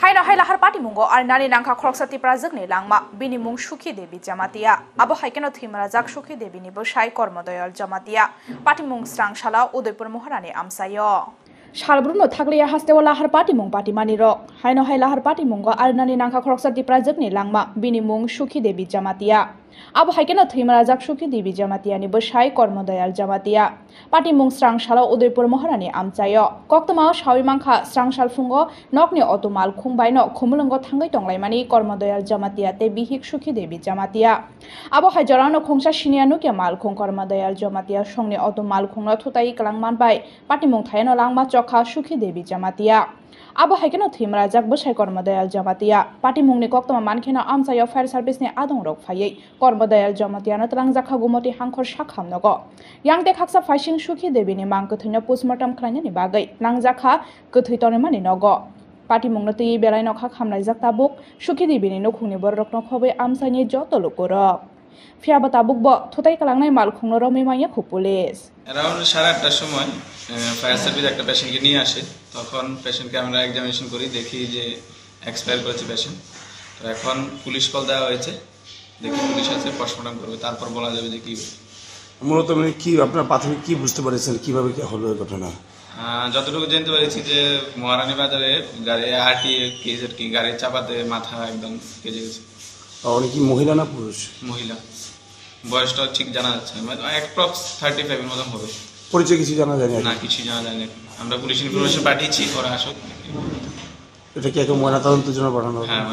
Haino hai lahar party mungo ar nani nangka khroksati prazak ni langma bini mung Sukhi Devi Jamatia abo haikeno thimra jak Sukhi Devi ni bo sai kormodoyal Jamatia party mung srangshala Udaipur Moharani amsayo Shalbruno thakliya hastewa lahar party mung party mani rok haino hai lahar party mungo ar nani nangka khroksati prazak ni langma bini mung Sukhi Devi Jamatia abo haikeno thimra jak Sukhi Devi Jamatia ni bo sai kormodoyal Jamatia party mung srangshala Udaipur Moharani amsayo koktama shawi mangkha srangshal fungo nokni otomal khungbaino khumulungo thangai tonglaimani kormodoyal Jamatia te bihik Sukhi Devi Jamatia abo hajarano khongsa sinianu ke mal khong kormodoyal Jamatia songni otomal khongno thutai kalangman bai party mung thaino langma chokha Sukhi Devi Jamatia abo haikeno thimra jak bosai kormodoyal Jamatia party mungni koktama mankhena amsayo fire service ni adong rok phaiye kormodoyal Jamatia na tlang jakha gumoti hangkhor sakham nogo yangte khaksa faising Sukhi Devi ni mang kuthino postmortem khlaina ni bagai nangjakha kuthoi tonimani nogo party mungno tei belai nokha khamnai jak tabuk Sukhi Devi ni nokhungni borok no khobai amsani joto lokorok fiaba tabuk bo thutai kalangnai mal khungno romi maiya khu police around 8:30 সময় fire service একটা পেশেন্টকে নিয়ে আসে তখন পেশেন্টকে আমরা examination করি দেখি যে এক্সপায়ার করেছে পেশেন্ট তো এখন পুলিশ কল দেওয়া হয়েছে দেখি পুলিশ আছে পোস্টমর্টম করবে তারপর বলা যাবে যে কি মূলত মানে কি আপনারা প্রাথমিক কি বুঝতে পারছেন কিভাবে কি হলো এই ঘটনা যতটুকু জানতে পেরেছি যে মহারানী বাজারে গাড়ি আরটি কেজের কি গাড়ি চাপাতে মাথা একদম কেজে গেছে উনি কি মহিলা না পুরুষ মহিলা বয়সটা ঠিক জানা যাচ্ছে মানে অ্যাপ্রক্স 35 এর মতো হবে পরিচয় কিছু জানা যায় না কিছু জানা যায় না আমরা পুলিশ ইনফরমেশন পাঠিয়েছি ওরা আসুক এটা কি একটা ময়নাতদন্তের জন্য পাঠানো হ্যাঁ